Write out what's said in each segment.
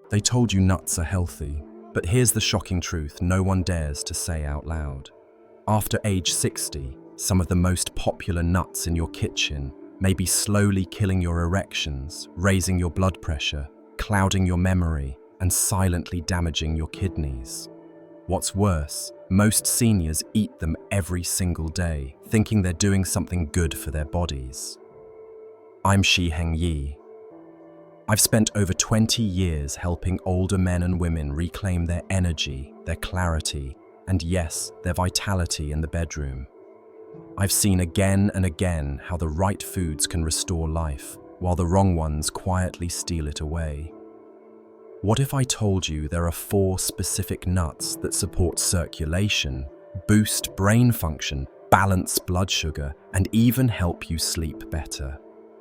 They told you nuts are healthy, but here's the shocking truth no one dares to say out loud. After age 60, some of the most popular nuts in your kitchen may be slowly killing your erections, raising your blood pressure, clouding your memory, and silently damaging your kidneys. What's worse, most seniors eat them every single day, thinking they're doing something good for their bodies. I'm Shi Heng Yi. I've spent over 20 years helping older men and women reclaim their energy, their clarity, and yes, their vitality in the bedroom. I've seen again and again how the right foods can restore life, while the wrong ones quietly steal it away. What if I told you there are 4 specific nuts that support circulation, boost brain function, balance blood sugar, and even help you sleep better?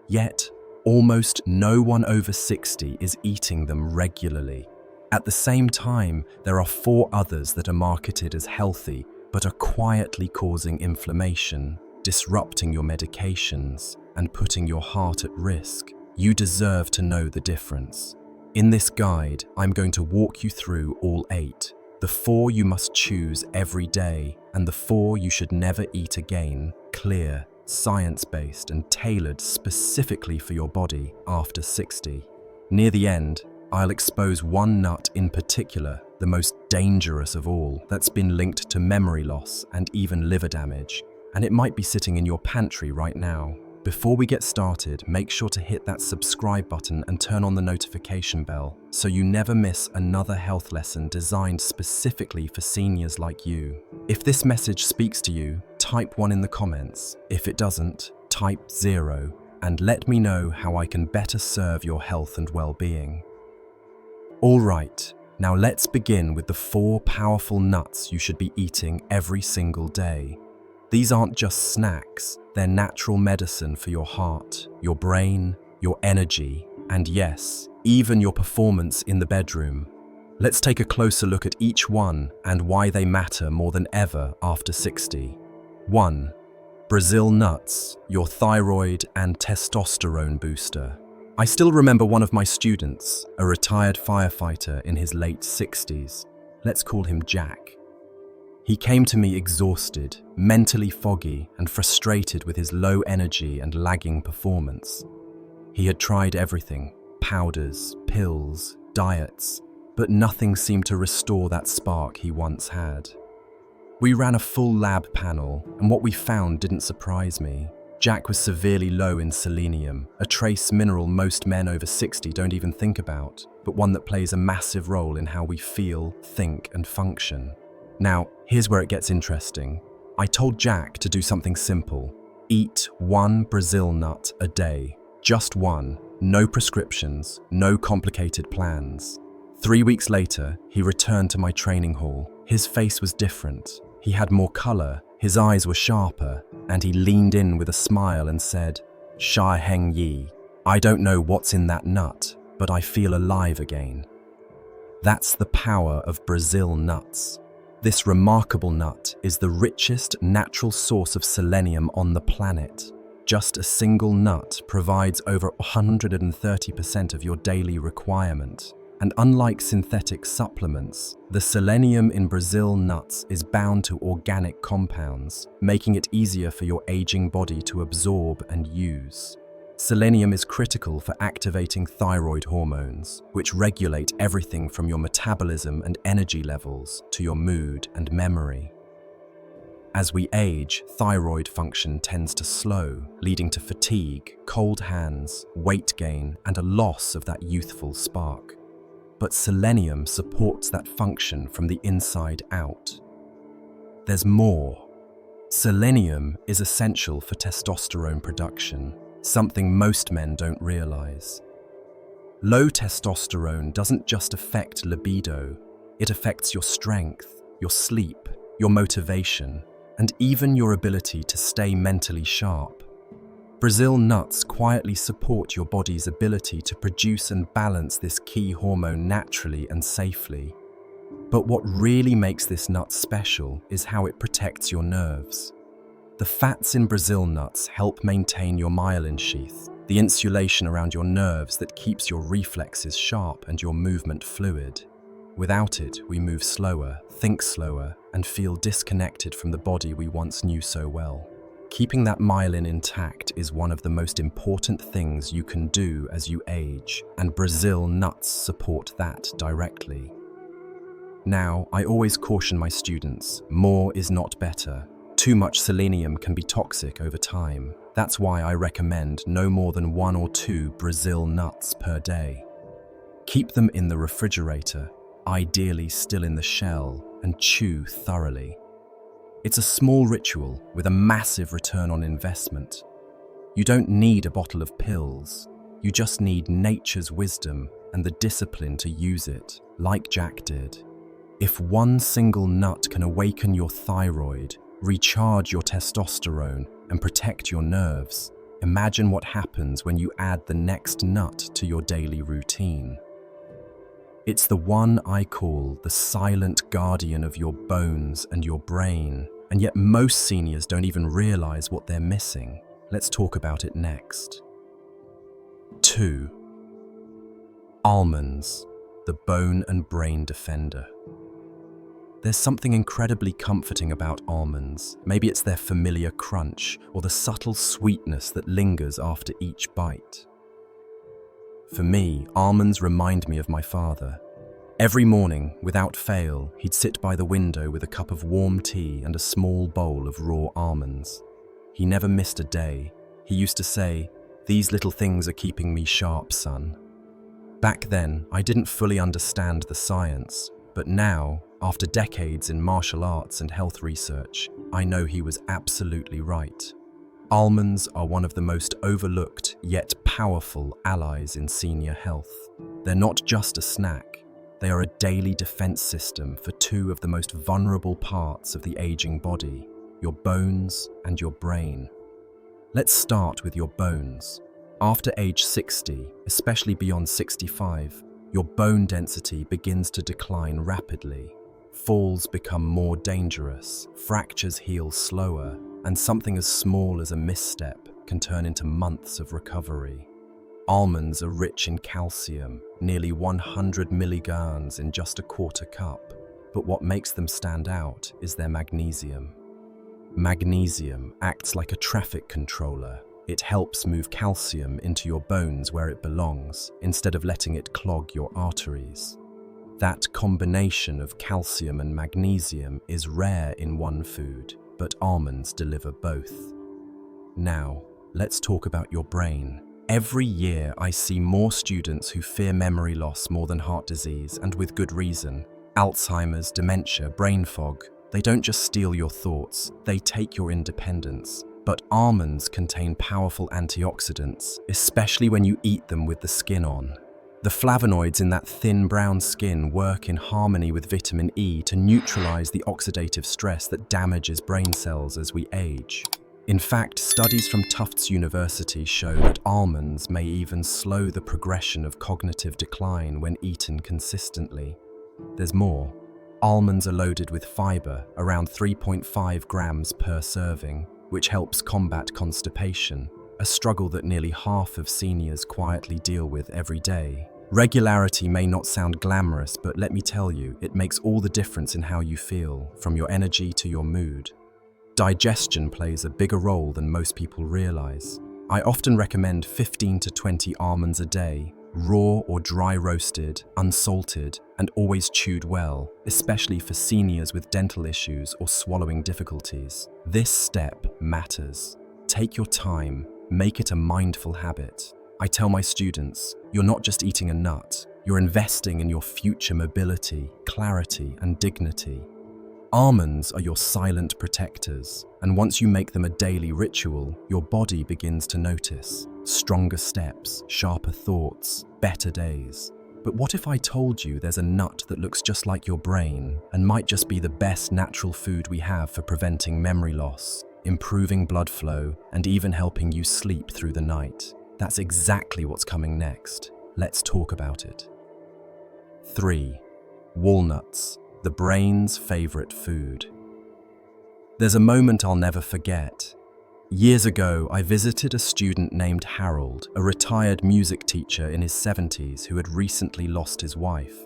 Yet, almost no one over 60 is eating them regularly. At the same time, there are 4 others that are marketed as healthy, but are quietly causing inflammation, disrupting your medications, and putting your heart at risk. You deserve to know the difference. In this guide, I'm going to walk you through all 8, the 4 you must choose every day, and the 4 you should never eat again, clear, science-based, and tailored specifically for your body after 60. Near the end, I'll expose one nut in particular, the most dangerous of all, that's been linked to memory loss and even liver damage, and it might be sitting in your pantry right now. Before we get started, make sure to hit that subscribe button and turn on the notification bell so you never miss another health lesson designed specifically for seniors like you. If this message speaks to you, type 1 in the comments. If it doesn't, type 0 and let me know how I can better serve your health and well-being. All right, now let's begin with the 4 powerful nuts you should be eating every single day. These aren't just snacks, they're natural medicine for your heart, your brain, your energy, and yes, even your performance in the bedroom. Let's take a closer look at each one and why they matter more than ever after 60. 1. Brazil nuts, your thyroid and testosterone booster. I still remember one of my students, a retired firefighter in his late 60s. Let's call him Jack. He came to me exhausted, mentally foggy, and frustrated with his low energy and lagging performance. He had tried everything, powders, pills, diets, but nothing seemed to restore that spark he once had. We ran a full lab panel, and what we found didn't surprise me. Jack was severely low in selenium, a trace mineral most men over 60 don't even think about, but one that plays a massive role in how we feel, think, and function. Now, here's where it gets interesting. I told Jack to do something simple. Eat 1 Brazil nut a day. Just 1. No prescriptions, no complicated plans. 3 weeks later, he returned to my training hall. His face was different. He had more color, his eyes were sharper, and he leaned in with a smile and said, "Shi Heng Yi, I don't know what's in that nut, but I feel alive again." That's the power of Brazil nuts. This remarkable nut is the richest natural source of selenium on the planet. Just a single nut provides over 130% of your daily requirement. And unlike synthetic supplements, the selenium in Brazil nuts is bound to organic compounds, making it easier for your aging body to absorb and use. Selenium is critical for activating thyroid hormones, which regulate everything from your metabolism and energy levels to your mood and memory. As we age, thyroid function tends to slow, leading to fatigue, cold hands, weight gain, and a loss of that youthful spark. But selenium supports that function from the inside out. There's more. Selenium is essential for testosterone production, something most men don't realize. Low testosterone doesn't just affect libido, it affects your strength, your sleep, your motivation, and even your ability to stay mentally sharp. Brazil nuts quietly support your body's ability to produce and balance this key hormone naturally and safely. But what really makes this nut special is how it protects your nerves. The fats in Brazil nuts help maintain your myelin sheath, the insulation around your nerves that keeps your reflexes sharp and your movement fluid. Without it, we move slower, think slower, and feel disconnected from the body we once knew so well. Keeping that myelin intact is one of the most important things you can do as you age, and Brazil nuts support that directly. Now, I always caution my students, more is not better. Too much selenium can be toxic over time. That's why I recommend no more than 1 or 2 Brazil nuts per day. Keep them in the refrigerator, ideally still in the shell, and chew thoroughly. It's a small ritual with a massive return on investment. You don't need a bottle of pills. You just need nature's wisdom and the discipline to use it, like Jack did. If one single nut can awaken your thyroid, recharge your testosterone, and protect your nerves, imagine what happens when you add the next nut to your daily routine. It's the one I call the silent guardian of your bones and your brain, and yet most seniors don't even realize what they're missing. Let's talk about it next. 2. Almonds, the bone and brain defender. There's something incredibly comforting about almonds. Maybe it's their familiar crunch or the subtle sweetness that lingers after each bite. For me, almonds remind me of my father. Every morning, without fail, he'd sit by the window with a cup of warm tea and a small bowl of raw almonds. He never missed a day. He used to say, "These little things are keeping me sharp, son." Back then, I didn't fully understand the science, but now, after decades in martial arts and health research, I know he was absolutely right. Almonds are one of the most overlooked yet powerful allies in senior health. They're not just a snack. They are a daily defense system for 2 of the most vulnerable parts of the aging body, your bones and your brain. Let's start with your bones. After age 60, especially beyond 65, your bone density begins to decline rapidly. Falls become more dangerous, fractures heal slower, and something as small as a misstep can turn into months of recovery. Almonds are rich in calcium, nearly 100 milligrams in just a quarter cup, but what makes them stand out is their magnesium. Magnesium acts like a traffic controller. It helps move calcium into your bones where it belongs, instead of letting it clog your arteries. That combination of calcium and magnesium is rare in one food, but almonds deliver both. Now, let's talk about your brain. Every year I see more students who fear memory loss more than heart disease, and with good reason. Alzheimer's, dementia, brain fog, they don't just steal your thoughts, they take your independence. But almonds contain powerful antioxidants, especially when you eat them with the skin on. The flavonoids in that thin brown skin work in harmony with vitamin E to neutralize the oxidative stress that damages brain cells as we age. In fact, studies from Tufts University show that almonds may even slow the progression of cognitive decline when eaten consistently. There's more. Almonds are loaded with fiber, around 3.5 grams per serving, which helps combat constipation, a struggle that nearly half of seniors quietly deal with every day. Regularity may not sound glamorous, but let me tell you, it makes all the difference in how you feel, from your energy to your mood. Digestion plays a bigger role than most people realize. I often recommend 15 to 20 almonds a day, raw or dry roasted, unsalted, and always chewed well, especially for seniors with dental issues or swallowing difficulties. This step matters. Take your time, make it a mindful habit. I tell my students, you're not just eating a nut, you're investing in your future mobility, clarity, and dignity. Almonds are your silent protectors, and once you make them a daily ritual, your body begins to notice. Stronger steps, sharper thoughts, better days. But what if I told you there's a nut that looks just like your brain and might just be the best natural food we have for preventing memory loss, improving blood flow, and even helping you sleep through the night? That's exactly what's coming next. Let's talk about it. 3. Walnuts, the brain's favorite food. There's a moment I'll never forget. Years ago, I visited a student named Harold, a retired music teacher in his 70s who had recently lost his wife.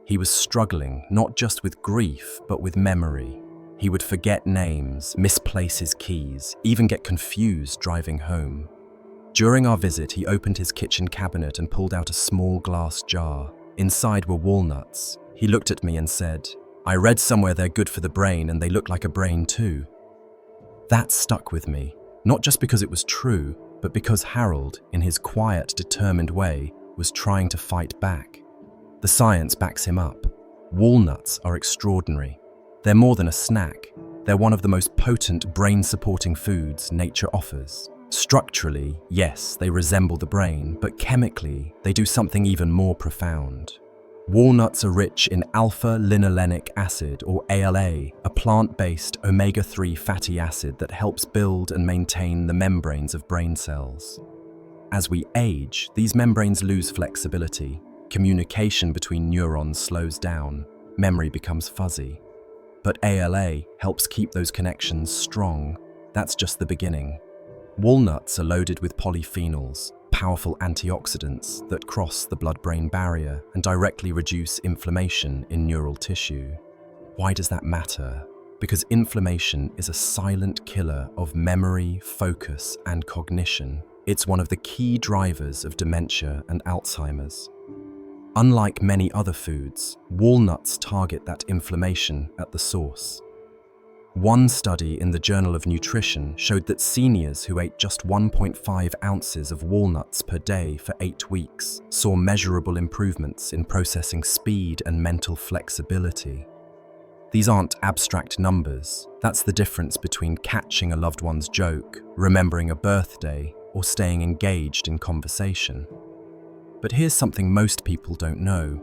He was struggling not just with grief, but with memory. He would forget names, misplace his keys, even get confused driving home. During our visit, he opened his kitchen cabinet and pulled out a small glass jar. Inside were walnuts. He looked at me and said, "I read somewhere they're good for the brain and they look like a brain too." That stuck with me, not just because it was true, but because Harold, in his quiet, determined way, was trying to fight back. The science backs him up. Walnuts are extraordinary. They're more than a snack. They're one of the most potent brain-supporting foods nature offers. Structurally, yes, they resemble the brain, but chemically, they do something even more profound. Walnuts are rich in alpha-linolenic acid, or ALA, a plant-based omega-3 fatty acid that helps build and maintain the membranes of brain cells. As we age, these membranes lose flexibility. Communication between neurons slows down. Memory becomes fuzzy. But ALA helps keep those connections strong. That's just the beginning. Walnuts are loaded with polyphenols, powerful antioxidants that cross the blood-brain barrier and directly reduce inflammation in neural tissue. Why does that matter? Because inflammation is a silent killer of memory, focus, and cognition. It's one of the key drivers of dementia and Alzheimer's. Unlike many other foods, walnuts target that inflammation at the source. One study in the Journal of Nutrition showed that seniors who ate just 1.5 ounces of walnuts per day for 8 weeks saw measurable improvements in processing speed and mental flexibility. These aren't abstract numbers. That's the difference between catching a loved one's joke, remembering a birthday, or staying engaged in conversation. But here's something most people don't know.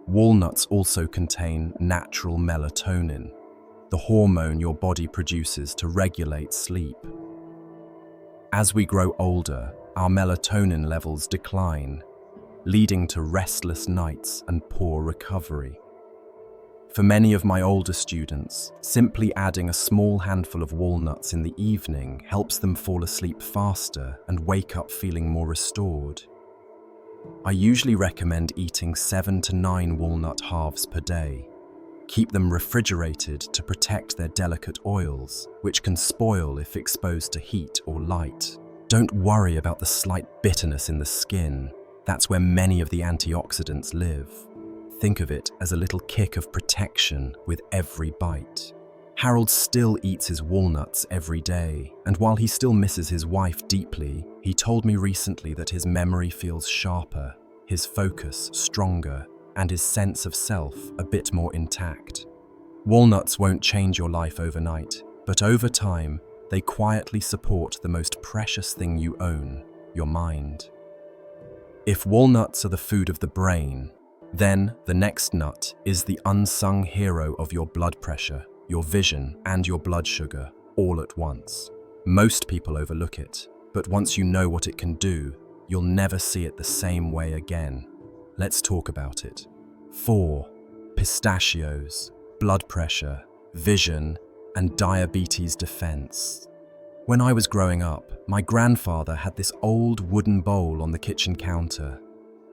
Walnuts also contain natural melatonin, the hormone your body produces to regulate sleep. As we grow older, our melatonin levels decline, leading to restless nights and poor recovery. For many of my older students, simply adding a small handful of walnuts in the evening helps them fall asleep faster and wake up feeling more restored. I usually recommend eating 7 to 9 walnut halves per day. Keep them refrigerated to protect their delicate oils, which can spoil if exposed to heat or light. Don't worry about the slight bitterness in the skin. That's where many of the antioxidants live. Think of it as a little kick of protection with every bite. Harold still eats his walnuts every day, and while he still misses his wife deeply, he told me recently that his memory feels sharper, his focus stronger, and his sense of self a bit more intact. Walnuts won't change your life overnight, but over time, they quietly support the most precious thing you own, your mind. If walnuts are the food of the brain, then the next nut is the unsung hero of your blood pressure, your vision, and your blood sugar, all at once. Most people overlook it, but once you know what it can do, you'll never see it the same way again. Let's talk about it. 4. Pistachios, blood pressure, vision, and diabetes defense. When I was growing up, my grandfather had this old wooden bowl on the kitchen counter.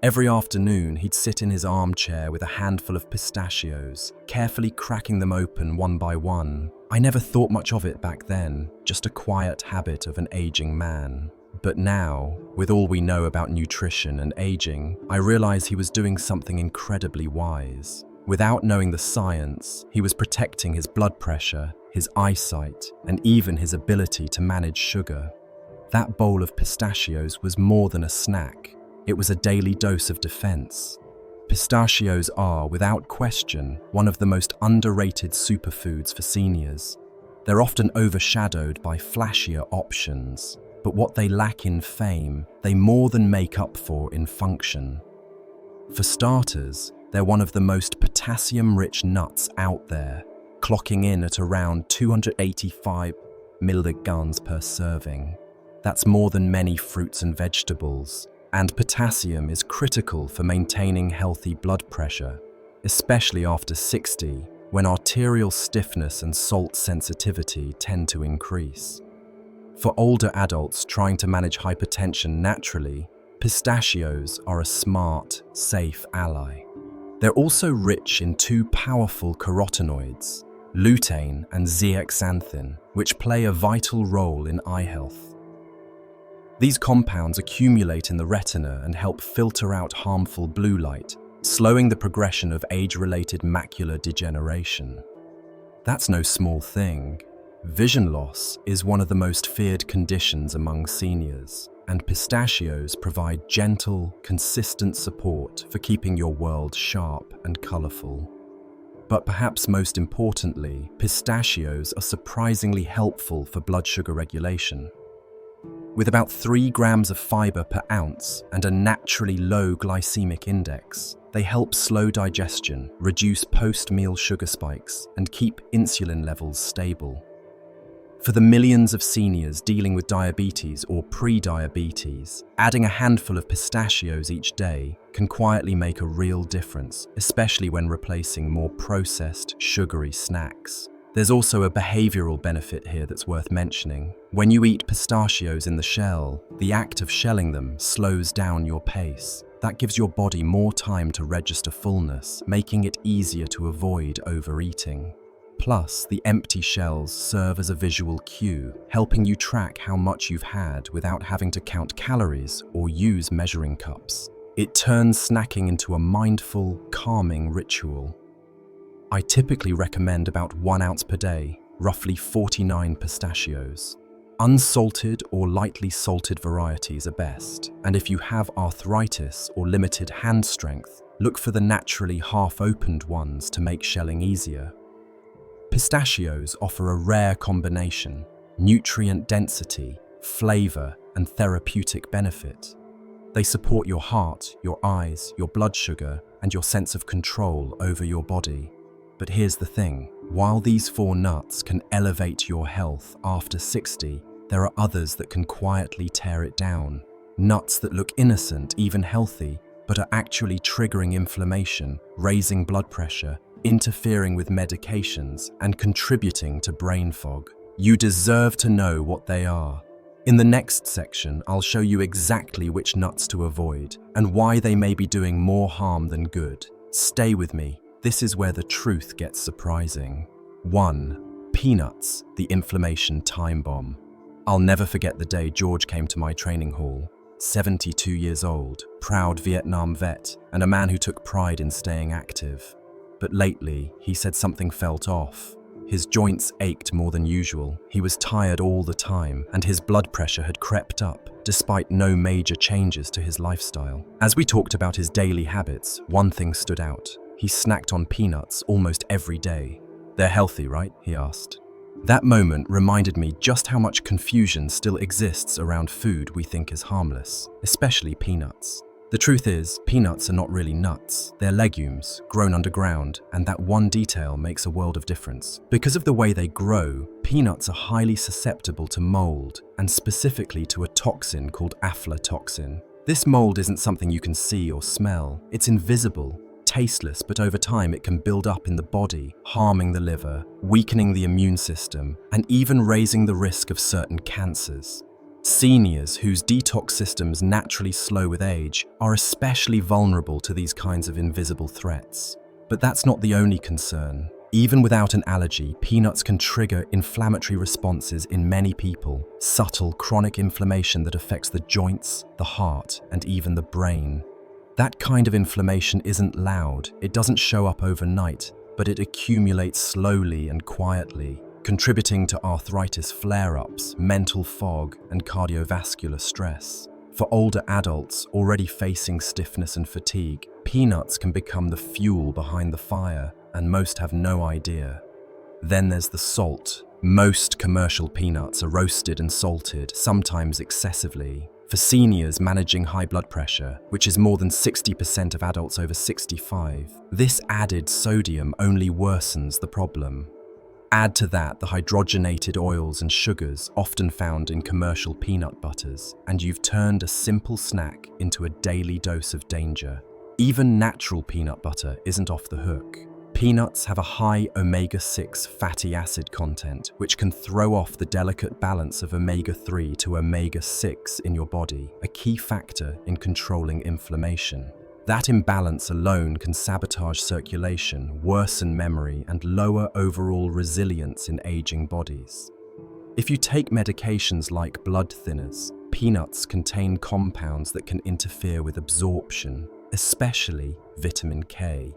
Every afternoon, he'd sit in his armchair with a handful of pistachios, carefully cracking them open one by one. I never thought much of it back then, just a quiet habit of an aging man. But now, with all we know about nutrition and aging, I realize he was doing something incredibly wise. Without knowing the science, he was protecting his blood pressure, his eyesight, and even his ability to manage sugar. That bowl of pistachios was more than a snack. It was a daily dose of defense. Pistachios are, without question, one of the most underrated superfoods for seniors. They're often overshadowed by flashier options, but what they lack in fame, they more than make up for in function. For starters, they're one of the most potassium-rich nuts out there, clocking in at around 285 milligrams per serving. That's more than many fruits and vegetables. And potassium is critical for maintaining healthy blood pressure, especially after 60, when arterial stiffness and salt sensitivity tend to increase. For older adults trying to manage hypertension naturally, pistachios are a smart, safe ally. They're also rich in two powerful carotenoids, lutein and zeaxanthin, which play a vital role in eye health. These compounds accumulate in the retina and help filter out harmful blue light, slowing the progression of age-related macular degeneration. That's no small thing. Vision loss is one of the most feared conditions among seniors, and pistachios provide gentle, consistent support for keeping your world sharp and colorful. But perhaps most importantly, pistachios are surprisingly helpful for blood sugar regulation. With about 3 grams of fiber per ounce and a naturally low glycemic index, they help slow digestion, reduce post-meal sugar spikes, and keep insulin levels stable. For the millions of seniors dealing with diabetes or pre-diabetes, adding a handful of pistachios each day can quietly make a real difference, especially when replacing more processed, sugary snacks. There's also a behavioral benefit here that's worth mentioning. When you eat pistachios in the shell, the act of shelling them slows down your pace. That gives your body more time to register fullness, making it easier to avoid overeating. Plus, the empty shells serve as a visual cue, helping you track how much you've had without having to count calories or use measuring cups. It turns snacking into a mindful, calming ritual. I typically recommend about 1 ounce per day, roughly 49 pistachios. Unsalted or lightly salted varieties are best, and if you have arthritis or limited hand strength, look for the naturally half-opened ones to make shelling easier. Pistachios offer a rare combination: nutrient density, flavor, and therapeutic benefit. They support your heart, your eyes, your blood sugar, and your sense of control over your body. But here's the thing, while these 4 nuts can elevate your health after 60, there are others that can quietly tear it down. Nuts that look innocent, even healthy, but are actually triggering inflammation, raising blood pressure, interfering with medications, and contributing to brain fog. You deserve to know what they are. In the next section, I'll show you exactly which nuts to avoid and why they may be doing more harm than good. Stay with me. This is where the truth gets surprising. 1. Peanuts, the inflammation time bomb. I'll never forget the day George came to my training hall. 72 years old, proud Vietnam vet, and a man who took pride in staying active. But lately, he said something felt off. His joints ached more than usual, he was tired all the time, and his blood pressure had crept up, despite no major changes to his lifestyle. As we talked about his daily habits, one thing stood out. He snacked on peanuts almost every day. "They're healthy, right?" he asked. That moment reminded me just how much confusion still exists around food we think is harmless, especially peanuts. The truth is, peanuts are not really nuts. They're legumes, grown underground, and that one detail makes a world of difference. Because of the way they grow, peanuts are highly susceptible to mold, and specifically to a toxin called aflatoxin. This mold isn't something you can see or smell. It's invisible, tasteless, but over time it can build up in the body, harming the liver, weakening the immune system, and even raising the risk of certain cancers. Seniors whose detox systems naturally slow with age are especially vulnerable to these kinds of invisible threats. But that's not the only concern. Even without an allergy, peanuts can trigger inflammatory responses in many people, subtle chronic inflammation that affects the joints, the heart, and even the brain. That kind of inflammation isn't loud, it doesn't show up overnight, but it accumulates slowly and quietly, contributing to arthritis flare-ups, mental fog, and cardiovascular stress. For older adults already facing stiffness and fatigue, peanuts can become the fuel behind the fire, and most have no idea. Then there's the salt. Most commercial peanuts are roasted and salted, sometimes excessively. For seniors managing high blood pressure, which is more than 60% of adults over 65, this added sodium only worsens the problem. Add to that the hydrogenated oils and sugars often found in commercial peanut butters, and you've turned a simple snack into a daily dose of danger. Even natural peanut butter isn't off the hook. Peanuts have a high omega-6 fatty acid content, which can throw off the delicate balance of omega-3 to omega-6 in your body, a key factor in controlling inflammation. That imbalance alone can sabotage circulation, worsen memory, and lower overall resilience in aging bodies. If you take medications like blood thinners, peanuts contain compounds that can interfere with absorption, especially vitamin K.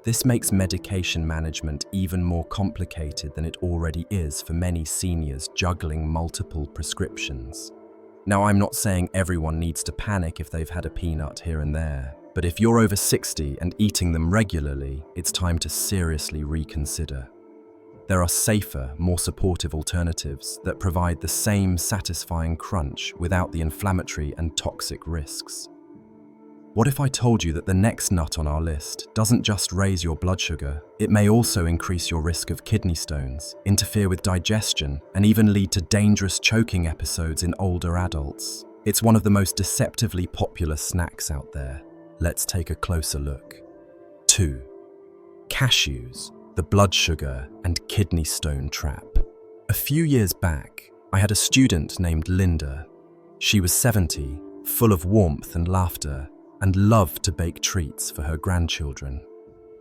This makes medication management even more complicated than it already is for many seniors juggling multiple prescriptions. Now, I'm not saying everyone needs to panic if they've had a peanut here and there, but if you're over 60 and eating them regularly, it's time to seriously reconsider. There are safer, more supportive alternatives that provide the same satisfying crunch without the inflammatory and toxic risks. What if I told you that the next nut on our list doesn't just raise your blood sugar, it may also increase your risk of kidney stones, interfere with digestion, and even lead to dangerous choking episodes in older adults? It's one of the most deceptively popular snacks out there. Let's take a closer look. 2. Cashews, the blood sugar and kidney stone trap. A few years back, I had a student named Linda. She was 70, full of warmth and laughter, and loved to bake treats for her grandchildren.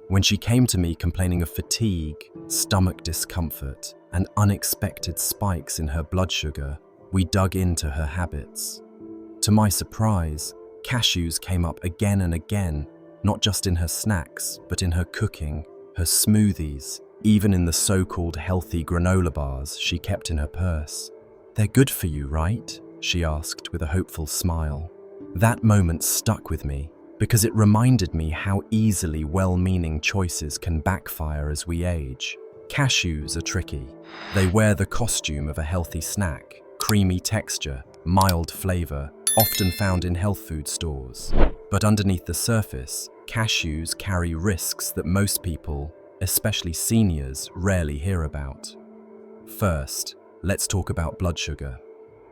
When she came to me complaining of fatigue, stomach discomfort, and unexpected spikes in her blood sugar, we dug into her habits. To my surprise, cashews came up again and again, not just in her snacks, but in her cooking, her smoothies, even in the so-called healthy granola bars she kept in her purse. "They're good for you, right?" she asked with a hopeful smile. That moment stuck with me because it reminded me how easily well-meaning choices can backfire as we age. Cashews are tricky. They wear the costume of a healthy snack, creamy texture, mild flavor, often found in health food stores. But underneath the surface, cashews carry risks that most people, especially seniors, rarely hear about. First, let's talk about blood sugar.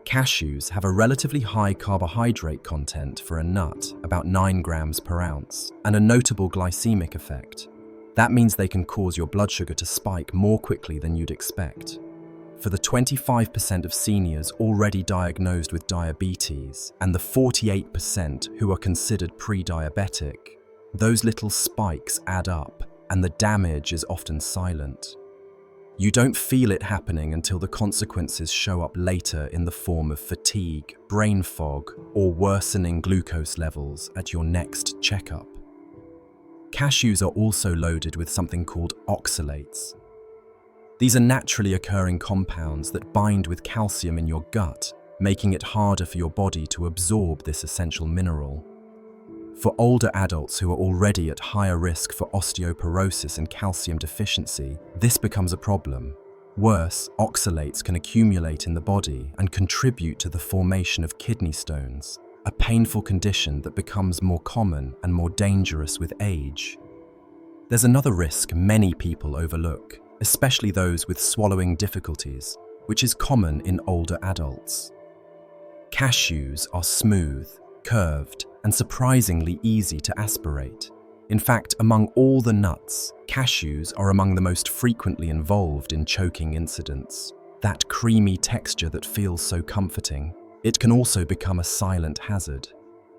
Cashews have a relatively high carbohydrate content for a nut, about 9 grams per ounce, and a notable glycemic effect. That means they can cause your blood sugar to spike more quickly than you'd expect. For the 25% of seniors already diagnosed with diabetes and the 48% who are considered pre-diabetic, those little spikes add up, and the damage is often silent. You don't feel it happening until the consequences show up later in the form of fatigue, brain fog, or worsening glucose levels at your next checkup. Cashews are also loaded with something called oxalates. These are naturally occurring compounds that bind with calcium in your gut, making it harder for your body to absorb this essential mineral. For older adults who are already at higher risk for osteoporosis and calcium deficiency, this becomes a problem. Worse, oxalates can accumulate in the body and contribute to the formation of kidney stones, a painful condition that becomes more common and more dangerous with age. There's another risk many people overlook, especially those with swallowing difficulties, which is common in older adults. Cashews are smooth, curved, and surprisingly easy to aspirate. In fact, among all the nuts, cashews are among the most frequently involved in choking incidents. That creamy texture that feels so comforting. It can also become a silent hazard.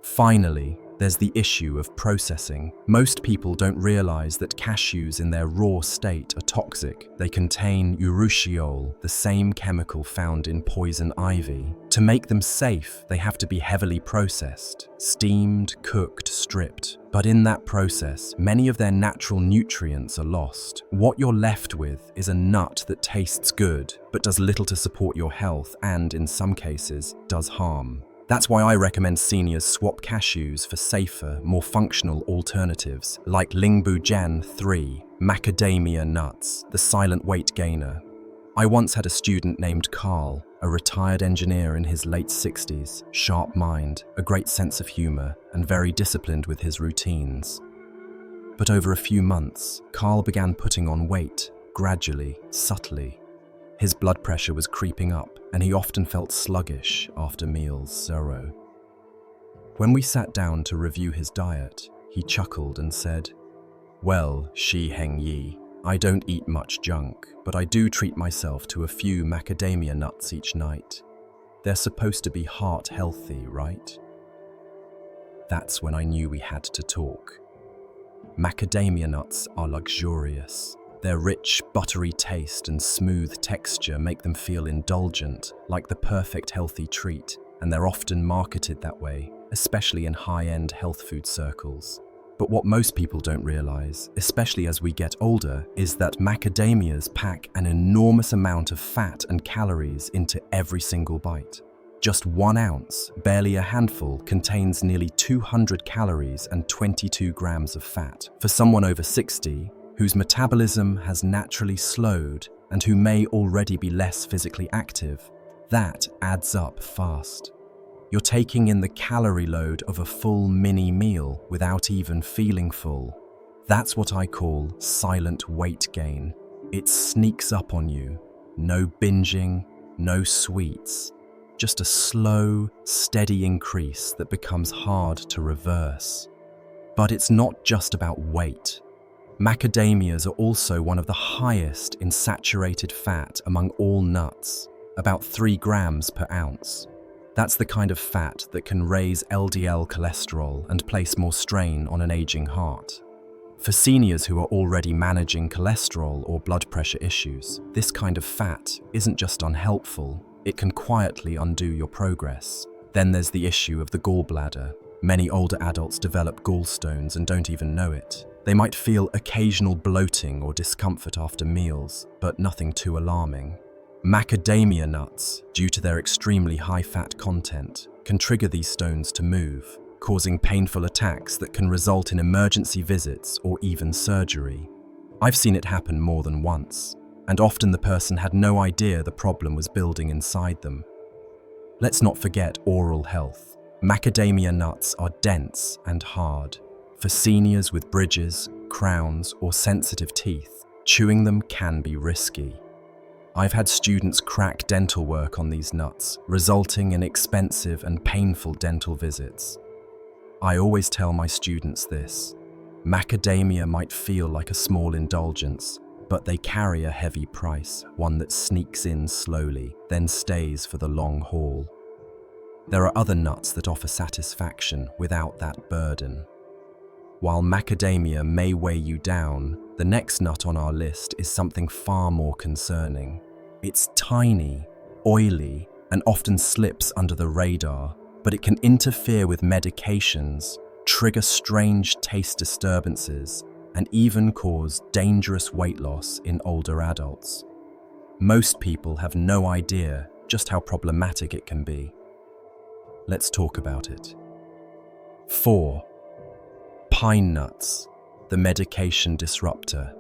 Finally, there's the issue of processing. Most people don't realize that cashews in their raw state are toxic. They contain urushiol, the same chemical found in poison ivy. To make them safe, they have to be heavily processed, steamed, cooked, stripped. But in that process, many of their natural nutrients are lost. What you're left with is a nut that tastes good, but does little to support your health and, in some cases, does harm. That's why I recommend seniors swap cashews for safer, more functional alternatives like Lingbu Gen 3, macadamia nuts, the silent weight gainer. I once had a student named Carl, a retired engineer in his late 60s, sharp mind, a great sense of humor, and very disciplined with his routines. But over a few months, Carl began putting on weight, gradually, subtly. His blood pressure was creeping up, and he often felt sluggish after meals. When we sat down to review his diet, he chuckled and said, Well, Shi Heng Yi, I don't eat much junk, but I do treat myself to a few macadamia nuts each night. They're supposed to be heart healthy, right? That's when I knew we had to talk. Macadamia nuts are luxurious. Their rich, buttery taste and smooth texture make them feel indulgent, like the perfect healthy treat, and they're often marketed that way, especially in high-end health food circles. But what most people don't realize, especially as we get older, is that macadamias pack an enormous amount of fat and calories into every single bite. Just 1 ounce, barely a handful, contains nearly 200 calories and 22 grams of fat. For someone over 60, whose metabolism has naturally slowed and who may already be less physically active, that adds up fast. You're taking in the calorie load of a full mini meal without even feeling full. That's what I call silent weight gain. It sneaks up on you. No binging, no sweets. Just a slow, steady increase that becomes hard to reverse. But it's not just about weight. Macadamias are also one of the highest in saturated fat among all nuts, about 3 grams per ounce. That's the kind of fat that can raise LDL cholesterol and place more strain on an aging heart. For seniors who are already managing cholesterol or blood pressure issues, this kind of fat isn't just unhelpful, it can quietly undo your progress. Then there's the issue of the gallbladder. Many older adults develop gallstones and don't even know it. They might feel occasional bloating or discomfort after meals, but nothing too alarming. Macadamia nuts, due to their extremely high fat content, can trigger these stones to move, causing painful attacks that can result in emergency visits or even surgery. I've seen it happen more than once, and often the person had no idea the problem was building inside them. Let's not forget oral health. Macadamia nuts are dense and hard. For seniors with bridges, crowns, or sensitive teeth, chewing them can be risky. I've had students crack dental work on these nuts, resulting in expensive and painful dental visits. I always tell my students this: macadamia might feel like a small indulgence, but they carry a heavy price, one that sneaks in slowly, then stays for the long haul. There are other nuts that offer satisfaction without that burden. While macadamia may weigh you down, the next nut on our list is something far more concerning. It's tiny, oily, and often slips under the radar, but it can interfere with medications, trigger strange taste disturbances, and even cause dangerous weight loss in older adults. Most people have no idea just how problematic it can be. Let's talk about it. 4. Pine nuts, the medication disruptor.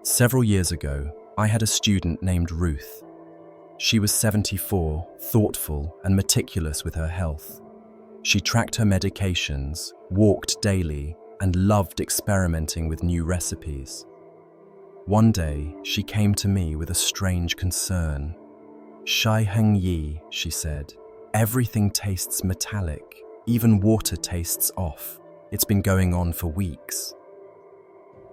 Several years ago, I had a student named Ruth. She was 74, thoughtful and meticulous with her health. She tracked her medications, walked daily, and loved experimenting with new recipes. One day, she came to me with a strange concern. "Shi Heng Yi," she said, "everything tastes metallic, even water tastes off. It's been going on for weeks."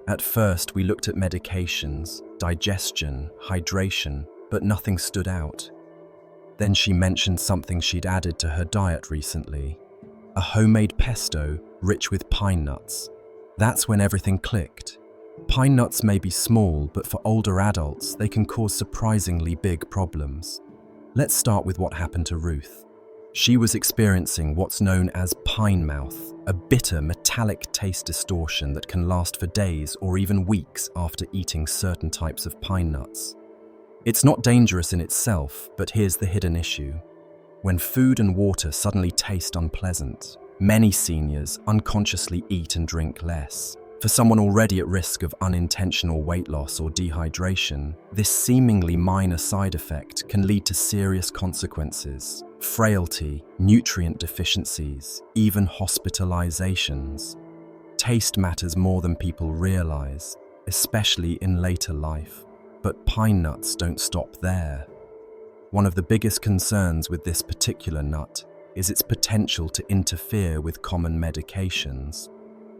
At first, we looked at medications, digestion, hydration, but nothing stood out. Then she mentioned something she'd added to her diet recently: a homemade pesto rich with pine nuts. That's when everything clicked. Pine nuts may be small, but for older adults, they can cause surprisingly big problems. Let's start with what happened to Ruth. She was experiencing what's known as pine mouth, a bitter metallic taste distortion that can last for days or even weeks after eating certain types of pine nuts. It's not dangerous in itself, but here's the hidden issue. When food and water suddenly taste unpleasant, many seniors unconsciously eat and drink less. For someone already at risk of unintentional weight loss or dehydration, this seemingly minor side effect can lead to serious consequences: frailty, nutrient deficiencies, even hospitalizations. Taste matters more than people realize, especially in later life. But pine nuts don't stop there. One of the biggest concerns with this particular nut is its potential to interfere with common medications.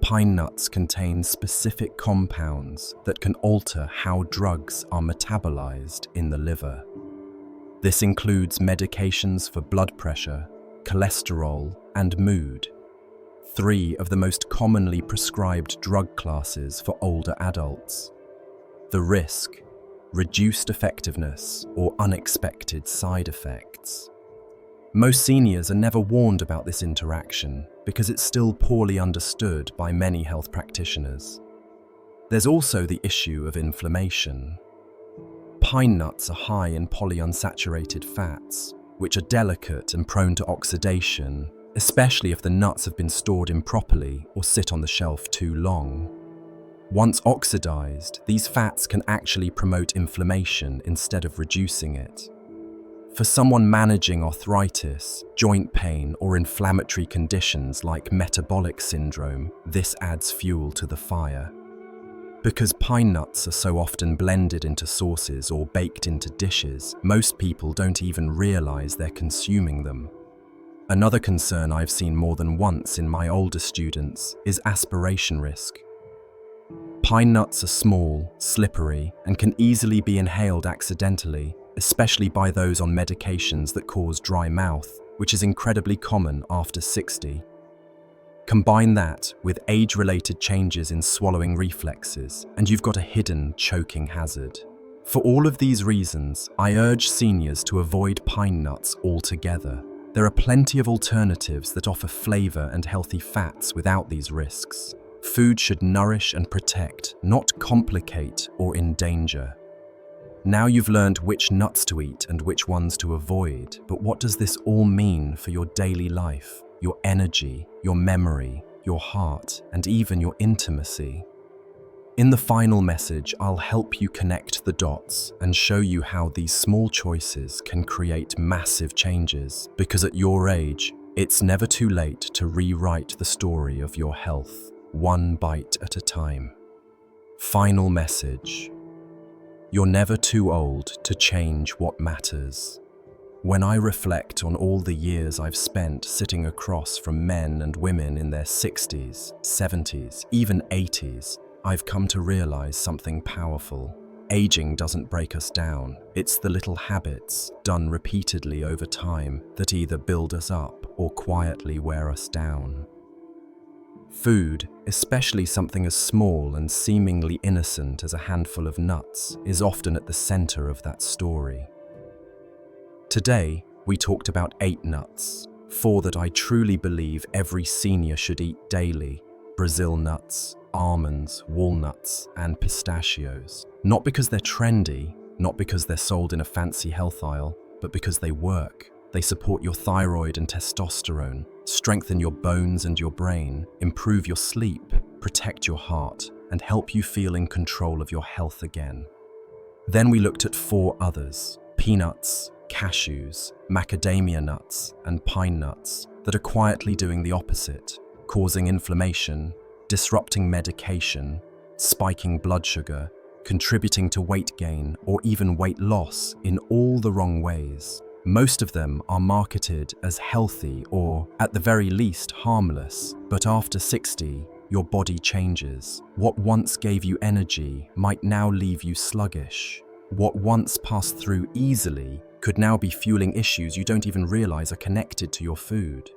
pine nuts contain specific compounds that can alter how drugs are metabolized in the liver. This includes medications for blood pressure, cholesterol, and mood, three of the most commonly prescribed drug classes for older adults. The risk: reduced effectiveness or unexpected side effects. Most seniors are never warned about this interaction because it's still poorly understood by many health practitioners. There's also the issue of inflammation. Pine nuts are high in polyunsaturated fats, which are delicate and prone to oxidation, especially if the nuts have been stored improperly or sit on the shelf too long. Once oxidized, these fats can actually promote inflammation instead of reducing it. For someone managing arthritis, joint pain, or inflammatory conditions like metabolic syndrome, this adds fuel to the fire. Because pine nuts are so often blended into sauces or baked into dishes, most people don't even realize they're consuming them. Another concern I've seen more than once in my older students is aspiration risk. Pine nuts are small, slippery, and can easily be inhaled accidentally, especially by those on medications that cause dry mouth, which is incredibly common after 60. Combine that with age-related changes in swallowing reflexes, and you've got a hidden choking hazard. For all of these reasons, I urge seniors to avoid pine nuts altogether. There are plenty of alternatives that offer flavor and healthy fats without these risks. Food should nourish and protect, not complicate or endanger. Now you've learned which nuts to eat and which ones to avoid, but what does this all mean for your daily life, your energy, your memory, your heart, and even your intimacy? In the final message, I'll help you connect the dots and show you how these small choices can create massive changes, because at your age, it's never too late to rewrite the story of your health, one bite at a time. Final message: you're never too old to change what matters. When I reflect on all the years I've spent sitting across from men and women in their 60s, 70s, even 80s, I've come to realize something powerful. Aging doesn't break us down. It's the little habits, done repeatedly over time, that either build us up or quietly wear us down. Food, especially something as small and seemingly innocent as a handful of nuts, is often at the center of that story. Today, we talked about 8 nuts, 4 that I truly believe every senior should eat daily: Brazil nuts, almonds, walnuts, and pistachios. Not because they're trendy, not because they're sold in a fancy health aisle, but because they work. They support your thyroid and testosterone, strengthen your bones and your brain, improve your sleep, protect your heart, and help you feel in control of your health again. Then we looked at 4 others: peanuts, cashews, macadamia nuts, and pine nuts, that are quietly doing the opposite, causing inflammation, disrupting medication, spiking blood sugar, contributing to weight gain or even weight loss in all the wrong ways. Most of them are marketed as healthy or, at the very least, harmless, but after 60, your body changes. What once gave you energy might now leave you sluggish. What once passed through easily could now be fueling issues you don't even realize are connected to your food.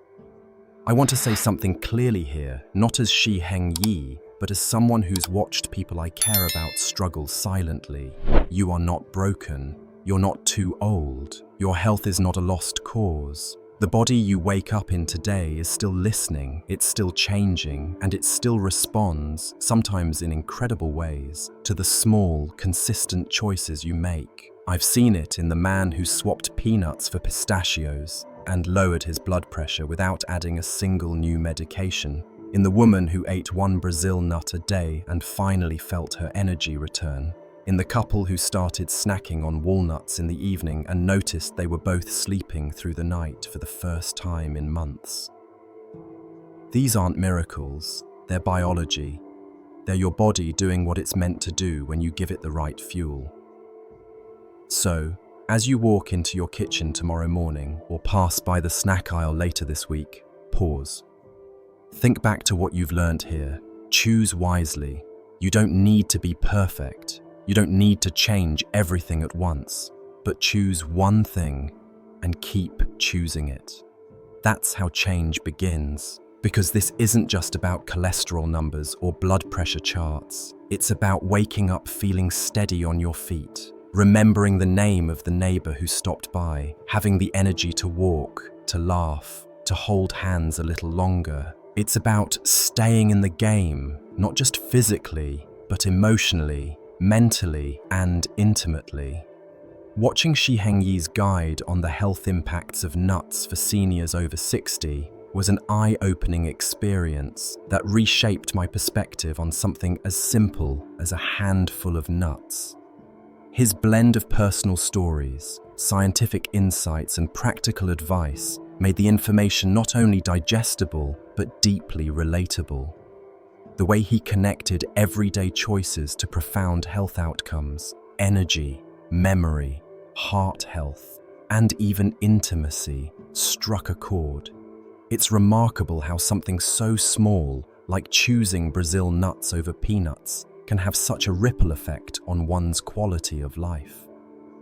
I want to say something clearly here, not as Shi Heng Yi, but as someone who's watched people I care about struggle silently. You are not broken. You're not too old. Your health is not a lost cause. The body you wake up in today is still listening, it's still changing, and it still responds, sometimes in incredible ways, to the small, consistent choices you make. I've seen it in the man who swapped peanuts for pistachios and lowered his blood pressure without adding a single new medication, in the woman who ate 1 Brazil nut a day and finally felt her energy return, in the couple who started snacking on walnuts in the evening and noticed they were both sleeping through the night for the first time in months. These aren't miracles, they're biology. They're your body doing what it's meant to do when you give it the right fuel. So, as you walk into your kitchen tomorrow morning or pass by the snack aisle later this week, pause. Think back to what you've learnt here. Choose wisely. You don't need to be perfect. You don't need to change everything at once, but choose one thing and keep choosing it. That's how change begins, because this isn't just about cholesterol numbers or blood pressure charts. It's about waking up feeling steady on your feet, remembering the name of the neighbor who stopped by, having the energy to walk, to laugh, to hold hands a little longer. It's about staying in the game, not just physically, but emotionally, mentally, and intimately. Watching Shi Heng Yi's guide on the health impacts of nuts for seniors over 60 was an eye-opening experience that reshaped my perspective on something as simple as a handful of nuts. His blend of personal stories, scientific insights, and practical advice made the information not only digestible, but deeply relatable. The way he connected everyday choices to profound health outcomes, energy, memory, heart health, and even intimacy struck a chord. It's remarkable how something so small, like choosing Brazil nuts over peanuts, can have such a ripple effect on one's quality of life.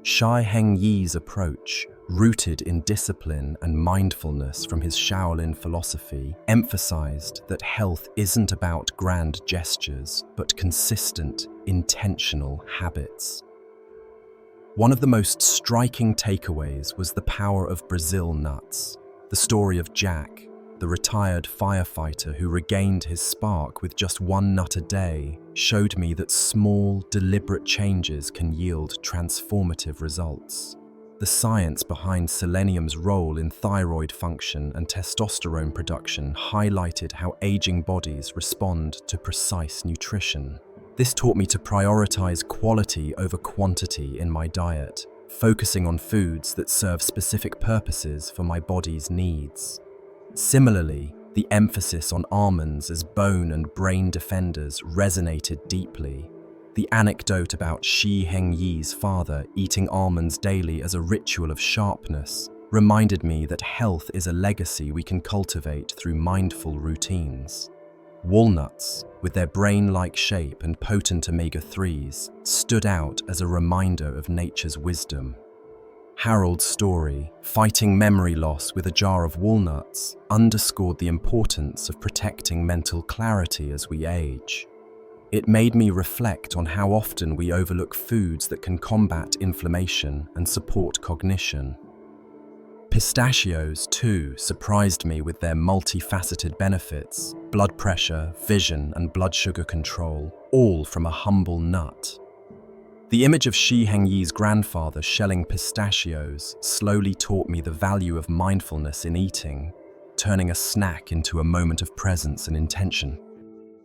Shi Heng Yi's approach, rooted in discipline and mindfulness from his Shaolin philosophy, emphasized that health isn't about grand gestures, but consistent, intentional habits. One of the most striking takeaways was the power of Brazil nuts. The story of Jack, the retired firefighter who regained his spark with just one nut a day, showed me that small, deliberate changes can yield transformative results. The science behind selenium's role in thyroid function and testosterone production highlighted how aging bodies respond to precise nutrition. This taught me to prioritize quality over quantity in my diet, focusing on foods that serve specific purposes for my body's needs. Similarly, the emphasis on almonds as bone and brain defenders resonated deeply. The anecdote about Shi Heng Yi's father eating almonds daily as a ritual of sharpness reminded me that health is a legacy we can cultivate through mindful routines. Walnuts, with their brain-like shape and potent omega-3s, stood out as a reminder of nature's wisdom. Harold's story, fighting memory loss with a jar of walnuts, underscored the importance of protecting mental clarity as we age. It made me reflect on how often we overlook foods that can combat inflammation and support cognition. Pistachios, too, surprised me with their multifaceted benefits: blood pressure, vision, and blood sugar control, all from a humble nut. The image of Shi Heng Yi's grandfather shelling pistachios slowly taught me the value of mindfulness in eating, turning a snack into a moment of presence and intention.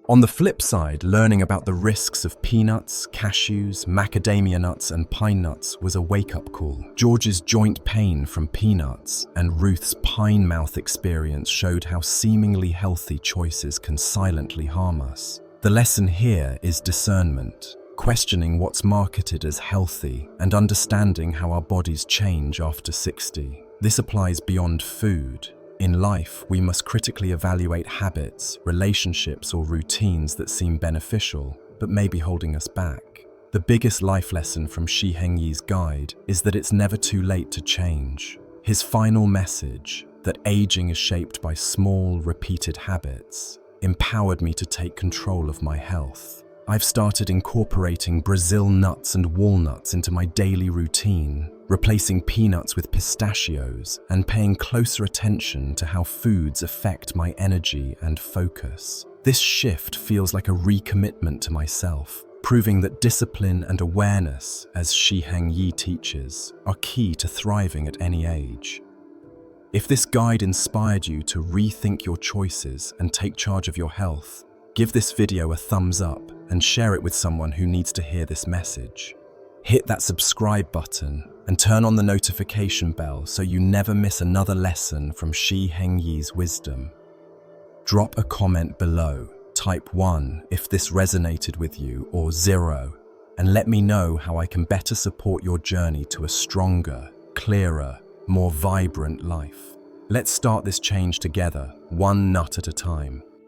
On the flip side, learning about the risks of peanuts, cashews, macadamia nuts, and pine nuts was a wake-up call. George's joint pain from peanuts and Ruth's pine mouth experience showed how seemingly healthy choices can silently harm us. The lesson here is discernment, questioning what's marketed as healthy and understanding how our bodies change after 60. This applies beyond food. In life, we must critically evaluate habits, relationships, or routines that seem beneficial, but may be holding us back. The biggest life lesson from Shi Heng Yi's guide is that it's never too late to change. His final message, that aging is shaped by small, repeated habits, empowered me to take control of my health. I've started incorporating Brazil nuts and walnuts into my daily routine, replacing peanuts with pistachios, and paying closer attention to how foods affect my energy and focus. This shift feels like a recommitment to myself, proving that discipline and awareness, as Shi Heng Yi teaches, are key to thriving at any age. If this guide inspired you to rethink your choices and take charge of your health, give this video a thumbs up and share it with someone who needs to hear this message. Hit that subscribe button and turn on the notification bell so you never miss another lesson from Shi Heng Yi's wisdom. Drop a comment below, type 1 if this resonated with you, or 0, and let me know how I can better support your journey to a stronger, clearer, more vibrant life. Let's start this change together, one nut at a time.